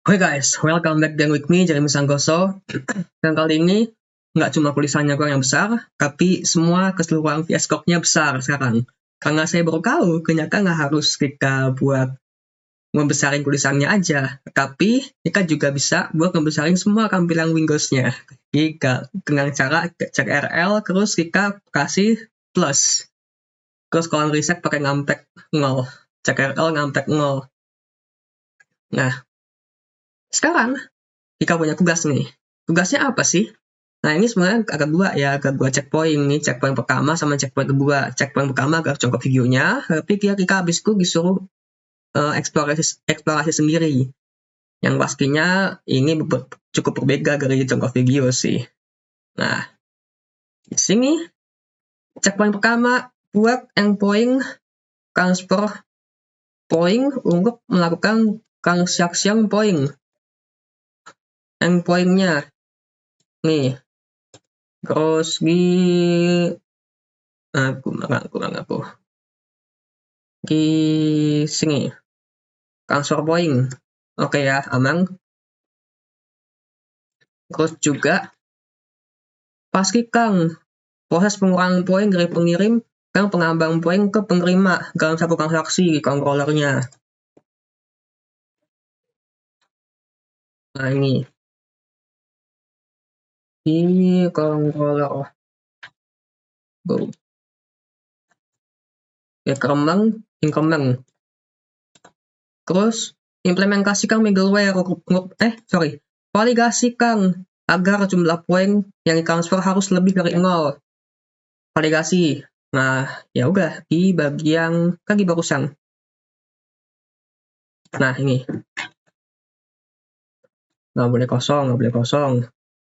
Oke guys, welcome back again with me, Jeremy Sangkoso. Dan kali ini, nggak cuma tulisannya gue yang besar, tapi semua keseluruhan VS Code-nya besar sekarang. Karena saya baru tahu, ternyata nggak harus kita buat membesarin tulisannya aja, tapi kita juga bisa buat membesarin semua tampilan Windows-nya. Jika dengan cara CTRL, terus kita kasih plus. Terus kalau reset pakai ngampek 0. CTRL ngampek 0. Nah, sekarang kita punya tugas nih. Tugasnya apa sih? Nah, ini sebenarnya agak dua ya, agak dua checkpoint nih, checkpoint pertama sama checkpoint kedua. Checkpoint pertama agak contoh videonya, tapi kita habis itu disuruh eksplorasi sendiri. Yang pastinya ini cukup berbeda dari contoh video sih. Nah, di sini checkpoint pertama buat endpoint transfer point untuk melakukan transaction point. Endpoint-nya nih. Terus di sini transfer point. Oke ya, aman. Terus juga pastikan proses pengurangan poin dari pengirim dan penambang poin ke penerima dalam satu transaksi controllernya. Nah, ini controller go increment. Terus implementasikan middleware validasikan agar jumlah poin yang ditransfer harus lebih dari 0. Validasi. Nah, ya udah di bagian kaki barusan. Nah, ini. Nggak boleh kosong.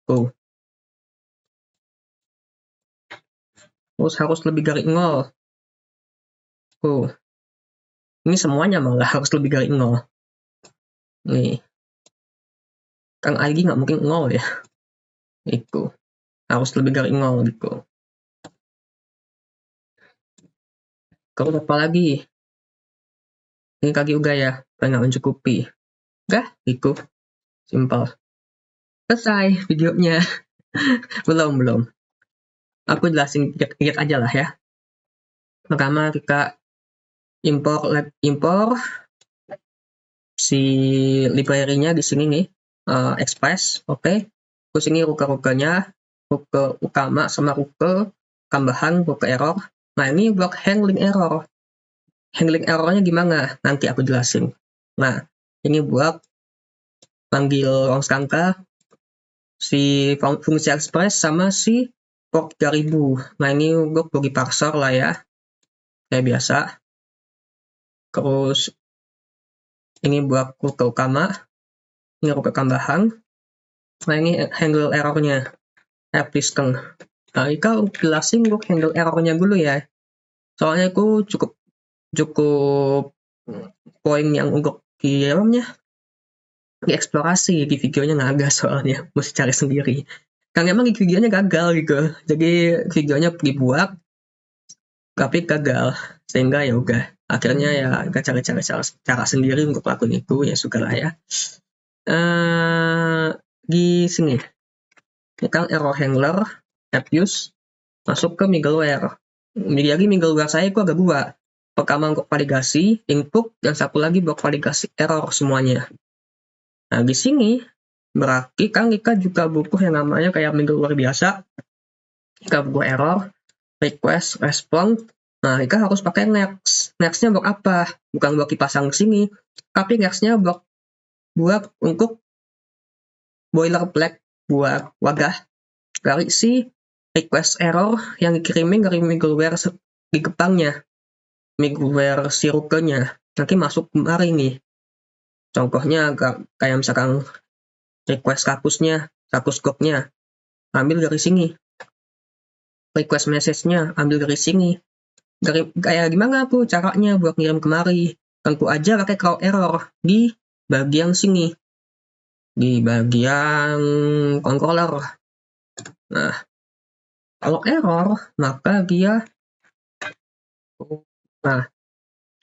Tuh. Terus harus lebih dari 0. Tuh. Ini semuanya malah harus lebih dari 0. Nih. Kang ID nggak mungkin 0 ya. Itu. Harus lebih dari 0 gitu. Terus apa lagi? Ini kaki uga ya. Nggak mencukupi. Udah, itu. Simpel. Selesai videonya. belum. Aku jelasin dikit aja lah ya. Pertama kita impor si library-nya di sini nih, Express, oke. Terus ini ruka-rukanya, ruka utama sama ruka tambahan, ruka error. Nah, ini buat handling error. Handling errornya gimana? Nanti aku jelasin. Nah, ini buat panggil rongskangka si fungsi Express sama si port 3000. Nah, ini buat bagi parser lah ya, kayak biasa. Terus ini buat ruka utama, ini ruka tambahan. Nah, ini handle errornya, Piston. Nah, Ika jelasin gue handle errornya dulu ya. Soalnya aku cukup poin yang untuk di eksplorasi di videonya nggak ada, soalnya mesti cari sendiri. Karena emang di videonya gagal gitu. Jadi videonya dibuat tapi gagal, sehingga ya udah. Akhirnya ya kita cari cara sendiri untuk lakukan itu, ya suka lah ya. Di sini kita error handler abuse masuk ke middleware. Jadi middleware saya itu agak dua. Pertama untuk validasi input, dan satu lagi buat validasi error semuanya. Nah, di sini berarti kan kita juga butuh yang namanya kayak middleware biasa. Kita butuh error, request, response. Nah, kita harus pakai next. Next-nya buat apa? Bukan buat dipasang sini, tapi next-nya buat untuk boilerplate, buat wadah dari si request error yang dikirimin dari middleware di depannya, middleware si rukenya. Nanti masuk kemari nih. Contohnya kayak misalkan request status code-nya, ambil dari sini. Request message-nya, ambil dari sini. Kayak gimana tuh caranya buat ngirim kemari? Tentu aja pakai call error di bagian sini. Di bagian controller. Nah, kalau error, maka dia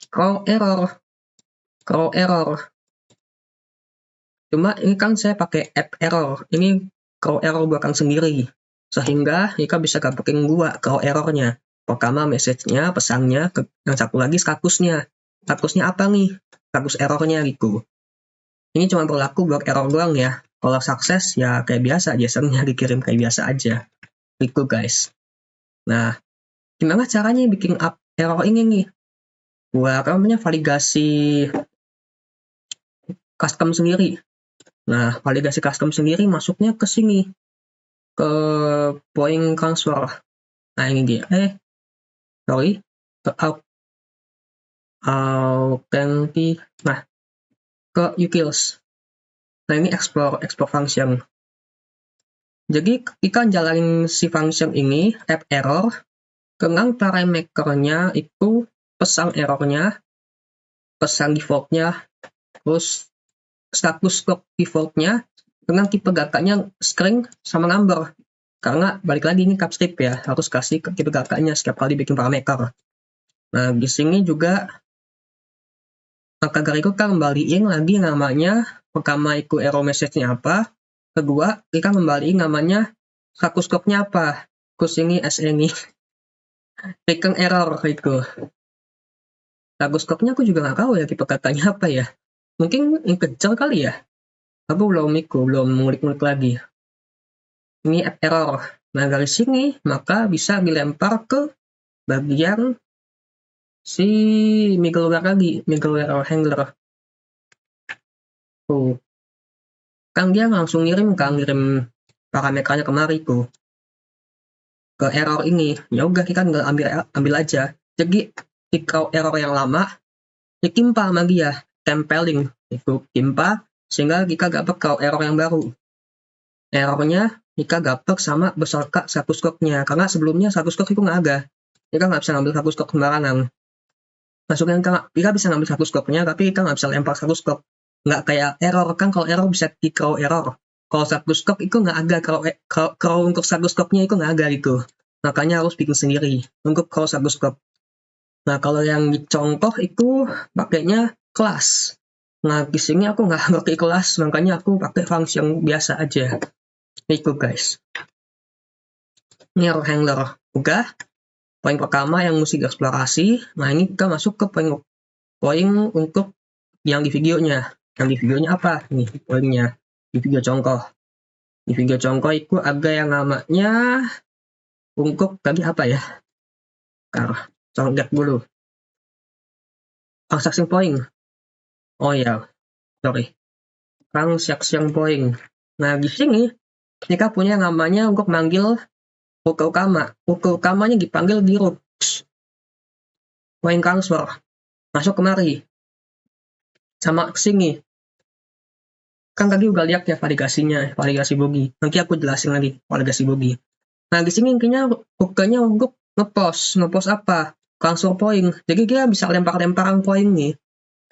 call error. Cuma ini kan saya pakai app error, ini kalau error belakang sendiri, sehingga Ika bisa gampangin gua kalau errornya. Pertama message-nya, pesannya, yang satu lagi statusnya. Statusnya apa nih? Status errornya gitu. Ini cuma berlaku buat error doang ya. Kalau sukses ya kayak biasa, JSON-nya dikirim kayak biasa aja. Gitu guys. Nah, gimana caranya bikin up error ini nih? Buat apa namanya validasi custom sendiri. Nah, validasi custom sendiri masuknya ke sini, ke point transfer. Nah, ini dia. Sorry. Ke nah, ke utils. Nah, ini explore function. Jadi, kita jalanin si function ini, app error, dengan parameternya itu pesan errornya, pesan defaultnya, terus status clock defaultnya, dengan tipe data-nya string sama number. Karena balik lagi ini capscript ya, harus kasih tipe data-nya setiap kali bikin parameter. Nah, di sini juga maka dari itu kita kembaliin lagi namanya, pertama itu error message-nya apa, kedua kita kembaliin namanya status clock-nya apa, terus ini ini return error itu. Status clock-nya aku juga nggak tahu ya tipe katanya apa ya, mungkin integer kali ya, aku belum ngulik-ngulik lagi. Ini app error. Nah, dari sini maka bisa dilempar ke bagian si middleware lagi, middleware error handler. Kan dia langsung ngirim parameternya kemari tuh ke error ini. Ya udah kita tinggal ambil aja. Jadi jika error yang lama ditimpa sama dia, tempeling itu timpa sehingga kita dapat kalau error yang baru. Errornya kita dapat sama beserta status clock-nya, karena sebelumnya status clock itu nggak ada. Kita nggak bisa ngambil status clock sembarangan. Maksudnya kita bisa ngambil status clock-nya, tapi kita nggak bisa lempar status clock. Nggak kayak error, kan kalau error bisa di throw error. Kalau status clock itu nggak ada, kalau untuk status clock-nya itu nggak ada gitu. Makanya harus bikin sendiri untuk kalau status clock. Nah, kalau yang dicontoh itu pakainya kelas. Nah, di sini aku nggak pakai kelas, makanya aku pakai function biasa aja. Itu guys. Ini error handler. Udah. Poin pertama yang mesti dieksplorasi. Nah, ini kita masuk ke poin untuk yang di videonya. Yang di videonya apa? Nih, poinnya. Di video contoh. Di video contoh itu ada yang namanya untuk tadi apa ya? Lihat dulu. Transaction point. Oh ya, sorry. Transaction point. Nah, di sini kita punya namanya untuk manggil buku utama. Buku utamanya dipanggil di root. Point transfer. Masuk kemari. Sama sini. Kan tadi udah lihat ya validasinya, validasi bogey. Nanti aku jelasin lagi validasi bogey. Nah, di sini intinya bukannya untuk ngepost apa? Transfer point. Jadi dia bisa lempar-lemparan poin nih.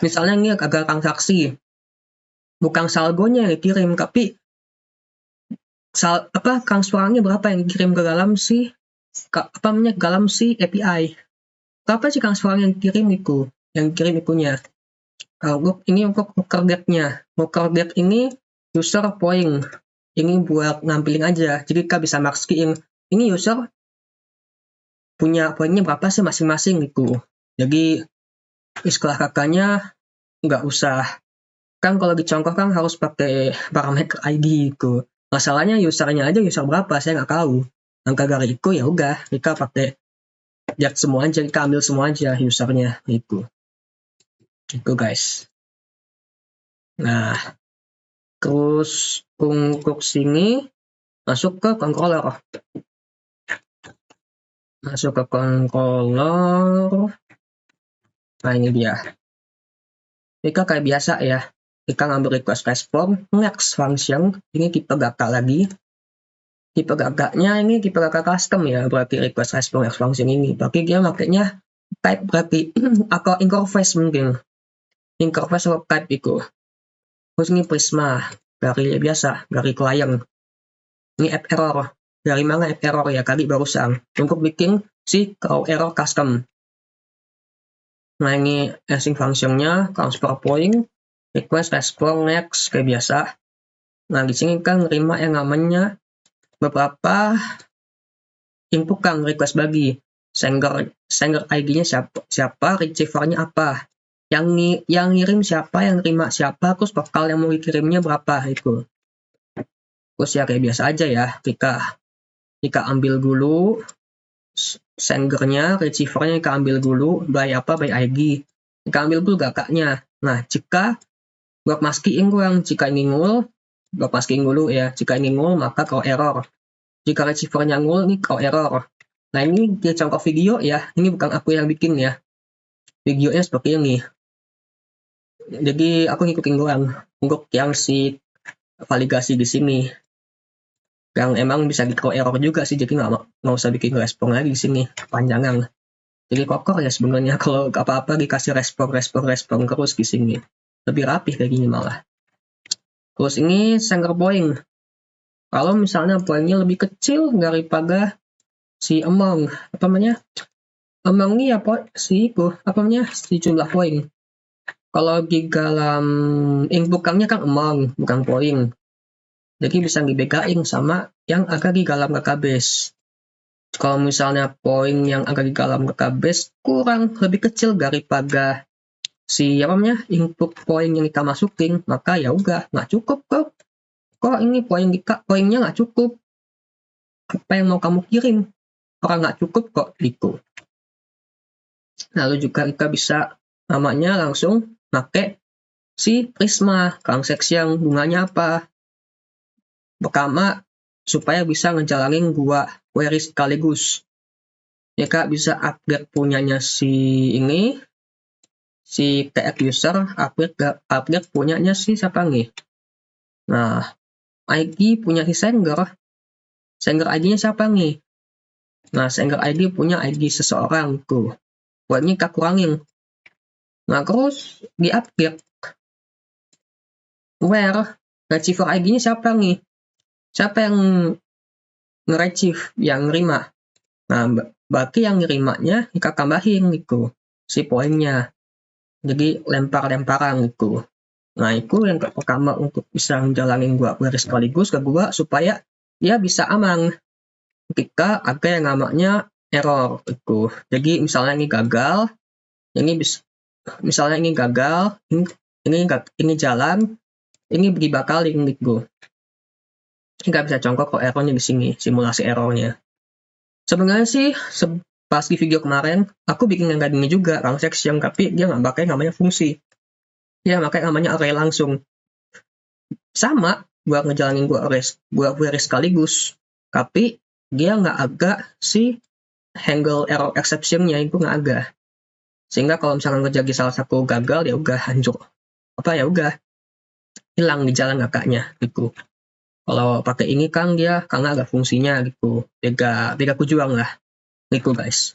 Misalnya ini agak transaksi. Bukan saldonya yang dikirim, tapi transferannya berapa yang dikirim ke dalam si dalam si API. Berapa sih transferan yang dikirim itu? Yang dikirim itunya. Ini untuk worker date-nya. Worker date ini user point. Ini buat nampilin aja. Jadi kita bisa mark-in. Ini user punya poinnya berapa sih masing-masing gitu. Jadi istilah kakaknya nggak usah. Kan kalau dicontoh kan harus pakai parameter ID gitu. Masalahnya usernya aja user berapa saya nggak tahu. Angka dari itu ya udah kita pakai lihat semua aja, kita ambil semua aja usernya itu. Gitu guys. Nah, terus untuk sini masuk ke controller. Masuk ke controller. Nah, ini dia. Kita kayak biasa ya. Kita ngambil request response, next function. Ini tipe data lagi. Tipe datanya ini tipe data custom ya. Berarti request response next function ini. Tapi dia makanya type berarti atau interface mungkin. Interface atau type itu. Terus ini Prisma. Dari biasa. Dari client. Ini app error. Dari mana app error ya? Tadi barusan. Untuk bikin si error custom. Nah, ini async functionnya transfer point. request, respon, next kayak biasa. Nah, di sini kan nerima yang namanya beberapa input kan request bagi sender ID-nya siapa, receiver-nya apa, yang ngirim siapa, yang terima siapa, terus bakal yang mau dikirimnya berapa itu. Terus ya kayak biasa aja ya, kita ambil dulu sendernya, receiver-nya kita ambil dulu, by ID, kita ambil dulu kakaknya. Nah, jika block masking kurang, jika ini nul, block masking dulu ya, jika ini nul maka throw error. Jika receiver-nya nul, ini throw error. Nah, ini dia contoh video ya, ini bukan aku yang bikin ya, videonya seperti ini. Jadi aku ngikutin doang untuk yang si validasi di sini. Yang emang bisa di throw error juga sih, jadi nggak usah bikin respon lagi di sini, panjangan. Jadi kokoh ya sebenarnya kalau apa-apa dikasih respon terus di sini. Lebih rapih kayak gini malah. Terus ini sender point. Kalau misalnya poinnya lebih kecil daripada si amount, apa namanya? Amount ini apa si jumlah poin. Kalau di dalam input-nya kan amount, bukan poin. Jadi bisa dibedain sama yang ada di dalam database. Kalau misalnya poin yang ada di dalam database kurang lebih kecil daripada si input poin yang kita masukin, maka ya udah nggak cukup kok. Kok ini poinnya nggak cukup? Apa yang mau kamu kirim? Orang nggak cukup kok gitu. Lalu juga kita bisa namanya langsung pakai si Prisma transaction, bunganya apa? Pertama, supaya bisa ngejalanin 2 query sekaligus. Ya Kak, bisa upgrade punyanya si TF user, upgrade punyanya si siapa nih? Nah, ID punya si sender ID-nya siapa nih? Nah, sender ID punya ID seseorang tuh. Buat ini kita kurangin. Nah, terus di-upgrade. Where receiver ID-nya siapa nih? Siapa yang nge-retrieve, yang nerima? Nah, berarti yang nerimanya kita tambahin gitu, si poinnya. Jadi lempar-lemparan gitu. Nah, itu yang pertama untuk bisa menjalanin 2 query sekaligus. Kedua, supaya dia bisa aman ketika ada yang namanya error itu. Jadi misalnya ini gagal, misalnya ini gagal, ini jalan, ini dibakalin gitu. Nggak bisa contoh kok errornya di sini, simulasi errornya. Sebenarnya sih pas di video kemarin aku bikin yang gini juga transaction, tapi dia nggak pakai namanya fungsi. Dia pakai namanya array langsung. Sama buat ngejalanin buat query sekaligus, tapi dia nggak ada si handle error exception-nya, itu nggak ada. Sehingga kalau misalkan terjadi salah satu gagal ya udah hancur. Ya udah hilang di jalan kakaknya gitu. Kalau pakai ini kan dia karena ada fungsinya gitu. Beda tujuan lah. Gitu guys.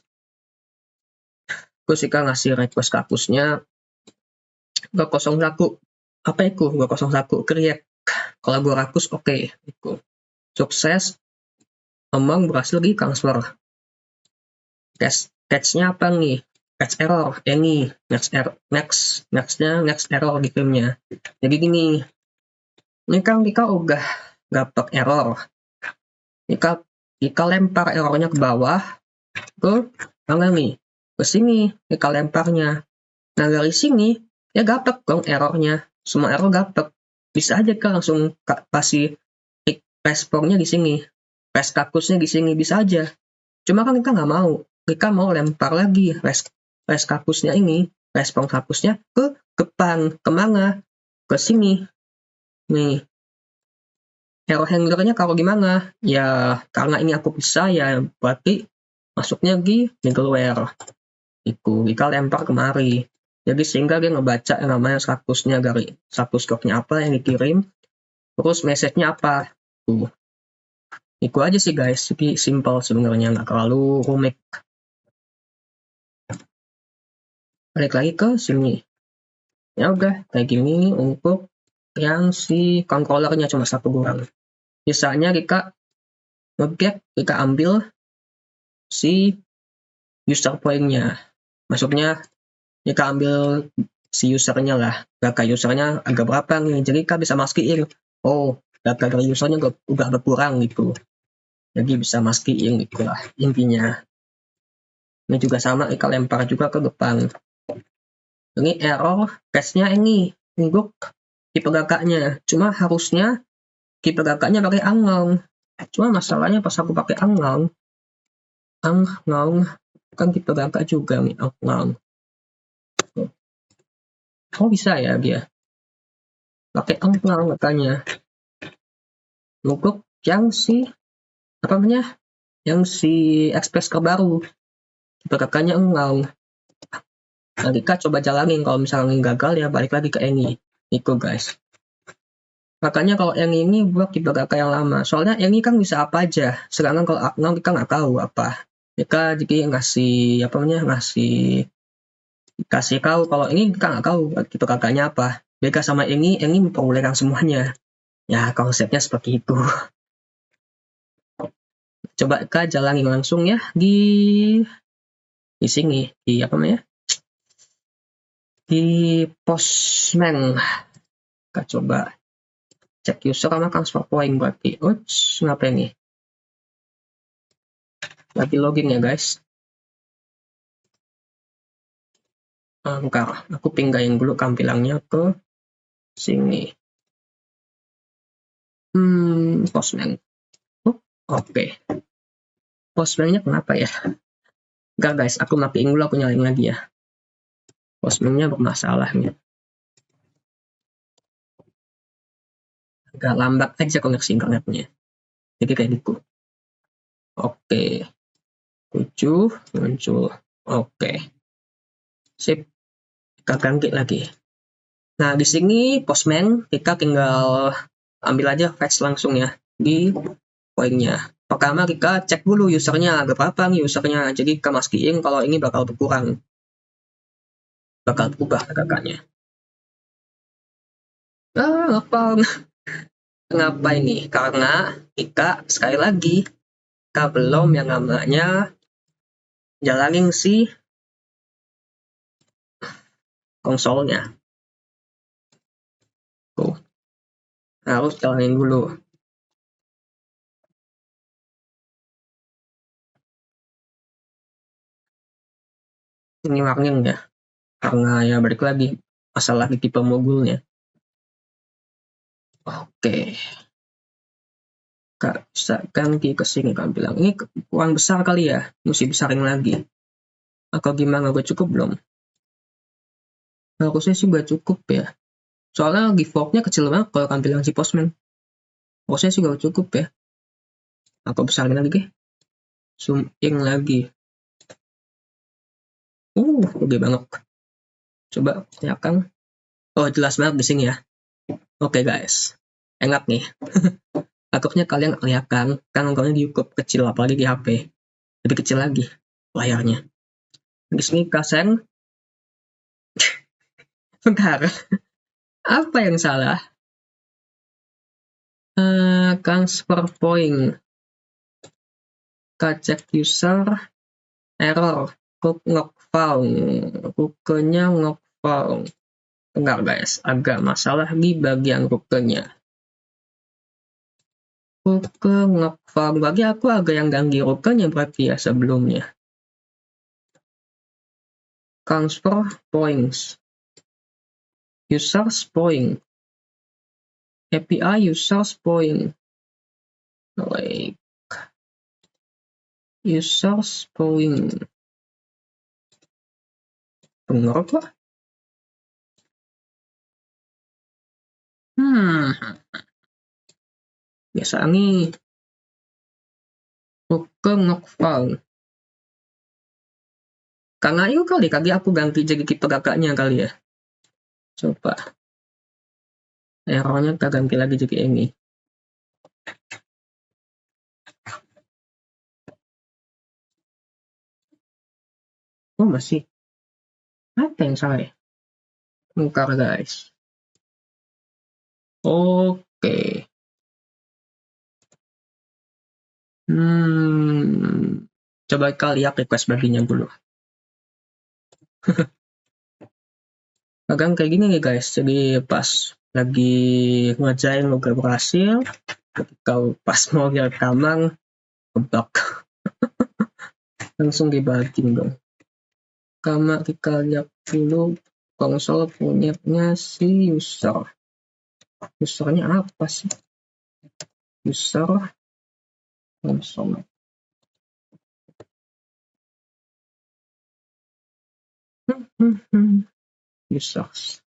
Terus kita ngasih request ke hapusnya 201. Apa itu 201? Create. Kalau gue hapus oke. Gitu. Sukses. Amount berhasil di transfer. Catch-nya apa nih? Catch error. Ini next error di filmnya. Jadi gini. Ini kan kita udah dapat error. Kita lempar errornya ke bawah. Ke mana nih? Ke sini kita lemparnya. Nah dari sini ya dapat dong errornya. Semua error dapat. Bisa aja kan langsung kasih responnya di sini. Rescakusnya di sini bisa aja. Cuma kan kita nggak mau. Kita mau lempar lagi rescakusnya ini, respon kakusnya ke depan. Kemana? Ke sini. Nih. Error handlernya kalau gimana? Ya karena ini aku bisa ya berarti masuknya di middleware. Itu kita lempar kemari. Jadi sehingga dia ngebaca yang namanya statusnya dari status code-nya apa yang dikirim, terus message-nya apa. Tuh. Itu aja sih guys, jadi simple sebenarnya, nggak terlalu rumit. Balik lagi ke sini. Ya udah kayak gini untuk yang si controllernya cuma satu doang. Misalnya kita nge-get, kita ambil si user point-nya. Maksudnya kita ambil si usernya lah, data usernya agak berapa nih, jadi Kak bisa mastiin, oh data dari usernya udah berkurang gitu, jadi bisa mastiin gitu lah intinya. Ini juga sama, Kak lempar juga ke depan. Ini error case-nya ini untuk tipe kakaknya, cuma harusnya tipe kakaknya pakai angang, cuma masalahnya pas aku pakai angang kan tipe kakak juga nih angang. Oh bisa ya dia pakai angang katanya untuk yang si apa namanya, yang si Express terbaru tipe kakaknya angang. Nanti Kak coba jalanin, kalau misalnya gagal ya balik lagi ke ini itu guys. Makanya kalau yang ini buat tipe kakak yang lama, soalnya yang ini kan bisa apa aja, sedangkan kalau angang kita nggak tahu apa. Mereka jadi ngasih apa namanya, kasih tahu kalau ini kita nggak tahu tipe kakaknya apa. Beda sama ini memperbolehkan semuanya. Ya konsepnya seperti itu. Coba Kak jalanin langsung ya di sini, di apa namanya, di Postman. Kak coba cek user sama transfer point berarti. Ups, ngapa ini? Lagi login ya guys. Bentar, aku pindahin dulu tampilannya ke sini. Postman. Oh, oke. Postman-nya kenapa ya? Enggak guys, aku matiin dulu, aku nyalain lagi ya. Postman-nya bermasalah nih. Agak lambat aja koneksi internetnya. Jadi kayak gitu. Oke. 7 muncul. Oke. Sip. Kita ganti lagi. Nah, di sini Postman kita tinggal ambil aja fetch langsung ya di poinnya. Pertama kita cek dulu usernya ada berapa nih usernya. Jadi kita mastiin kalau ini bakal berkurang. Bakal berubah kakaknya. Kenapa ini? Karena kita sekali lagi kita belum yang namanya jalanin si konsolnya. Tuh. Harus jalanin dulu. Ini warning ya. Karena ya balik lagi masalah di tipe mogulnya. Oke. Kak bisa ganti ke sini, Kak bilang. Ini kurang besar kali ya. Mesti besarin lagi. Atau gimana? Gue cukup belum? Harusnya sih gue cukup ya. Soalnya giveaway-nya kecil banget kalau kan bilang si Postman. Harusnya sih gue cukup ya. Aku besarin lagi. Zoom in lagi. Gede banget. Coba kelihatan. Oh, jelas banget di sini ya. Oke guys. Enak nih. Takutnya kalian kelihatan kan angkanya di YouTube kecil, apalagi di HP. Lebih kecil lagi layarnya. Di sini kaseng. Bentar. Apa yang salah? Transfer point. Kacek user. Error. Cook not found. Rukenya not found. Enggak guys, agak masalah di bagian rukenya. Ruke not found. Bagi aku agak yang ganti rukenya berarti ya sebelumnya. Transfer points. Users point. API users point. Like users point. Bener apa? Biasa nih. Ruke not found. Karena itu kali aku ganti jadi tipe kakaknya kali ya. Coba. Errornya kita ganti lagi jadi ini. Oh masih. Apa yang salah ya? Bentar guys. Oke. Coba kalian lihat request baginya dulu. kadang kayak gini nih guys, jadi pas lagi ngerjain udah berhasil, ketika pas mau rekaman kebak. Langsung dibagiin dong. Karena kita lihat dulu konsol punyanya si usernya apa sih, user konsol users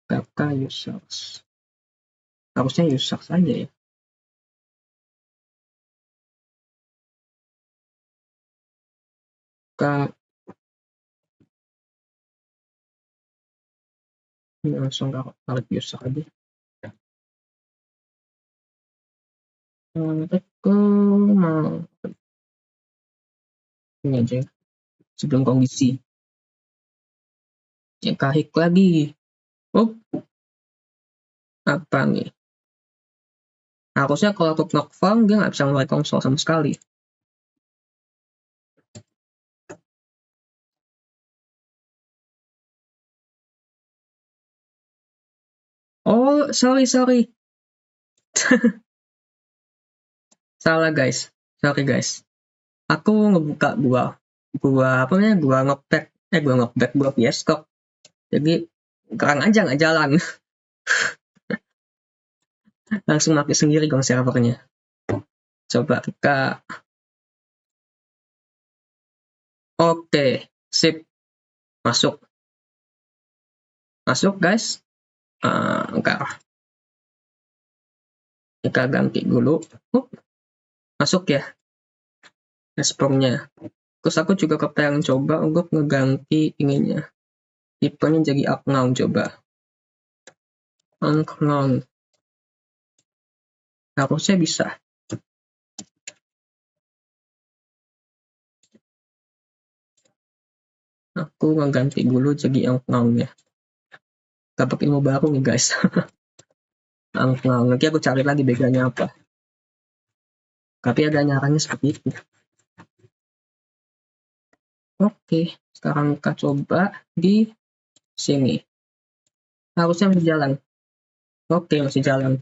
data users, harusnya users aja ya. Ini langsung tarik user aja. Aku mau ini aja sebelum kondisi ya, kahik lagi. Oh, apa nih, harusnya kalau aku knock phone dia nggak bisa mulai konsol sama sekali. Oh, sorry salah guys, sorry guys, aku ngebuka gua apa namanya, gua PS-Talk, jadi kurang aja nggak jalan. Langsung mati sendiri dong servernya. Coba kita, oke, sip, masuk guys. Enggak, kita ganti dulu. Masuk ya responnya. Terus aku juga kepengen coba untuk ngeganti ininya, tipenya jadi unknown. Coba unknown, harusnya bisa. Aku ngeganti dulu jadi unknown ya. Dapat ilmu baru nih guys. Unknown, nanti aku cari lagi bedanya apa, tapi ada nyarannya seperti itu. Oke, sekarang kita coba di sini. Harusnya masih jalan. Oke, masih jalan.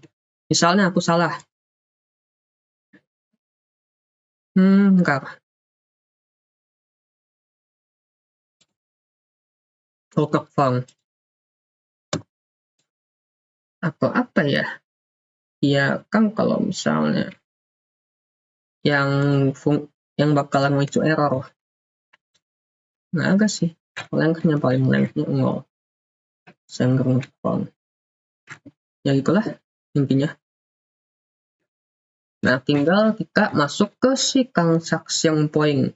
Misalnya aku salah. Enggak. Lock phone. Atau apa ya? Ya kan kalau misalnya yang bakalan muncul error. Nah, agak sih. Lengthnya yang paling lengthnya 0. Single phone. Ya itulah intinya. Nah, tinggal kita masuk ke si transaction point.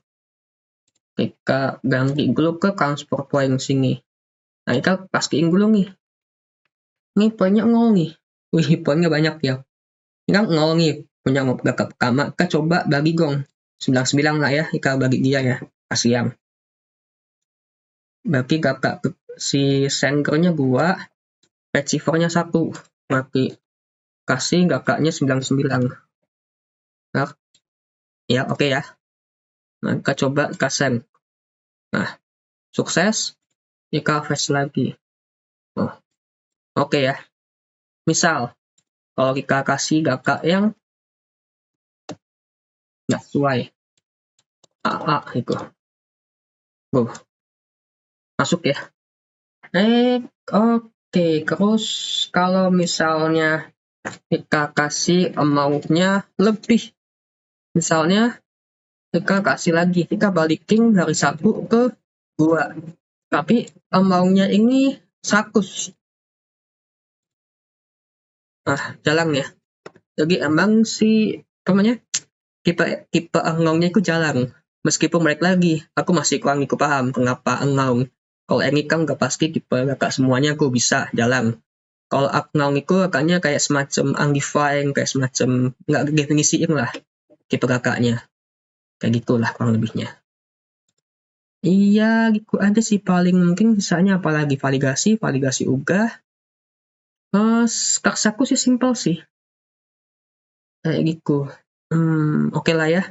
Kita ganti dulu ke transfer point sini. Nah, kita pastiin dulu nih. Ini poinnya 0 nih. Wih, poinnya banyak ya. Ini kan 0 nih. Punya backup pertama. Kita coba bagi gong. 99 lah ya. Kita bagi dia ya. Kasih yang. Bagi kakak si sendernya 2. Receiver-nya 1. Mati. Kasih kakaknya 99. Nah, ya oke ya. Nah, kita coba kita send. Nah, sukses. Kita fetch lagi. Oh, oke ya. Misal, kalau kita kasih kakak yang nggak sesuai, AA itu. Masuk ya. Oke. Terus kalau misalnya kita kasih amount-nya lebih, misalnya kita kasih lagi, kita balikin dari 1 ke 2, tapi amount-nya ini 100. Nah, jalan ya. Jadi emang si namanya tipe unknown-nya itu jalan. Meskipun balik lagi, aku masih kurang paham kenapa unknown. Kalau ini kan udah pasti tipe kakak semuanya aku bisa jalan. Kalau unknown itu kakaknya kayak semacam undefined, kayak semacam nggak definisiin lah tipe kakaknya. Kayak gitulah kurang lebihnya. Iya, gitu aja sih paling, mungkin sisanya apalagi validasi udah. Kaks aku sih simpel sih. Kayak gitu. Oke lah ya.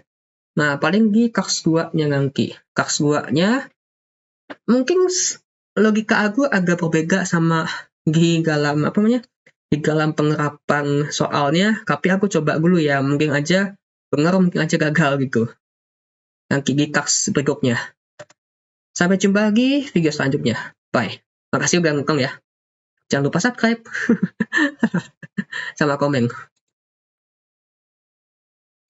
Nah, paling di kaks 2-nya nanti. Kaks 2-nya Mungkin logika aku agak berbeda sama di dalam di dalam penerapan soalnya, tapi aku coba dulu ya, mungkin aja benar, mungkin aja gagal gitu. Nanti di task berikutnya. Sampai jumpa lagi video selanjutnya. Bye. Makasih udah nonton ya. Jangan lupa subscribe sama komen.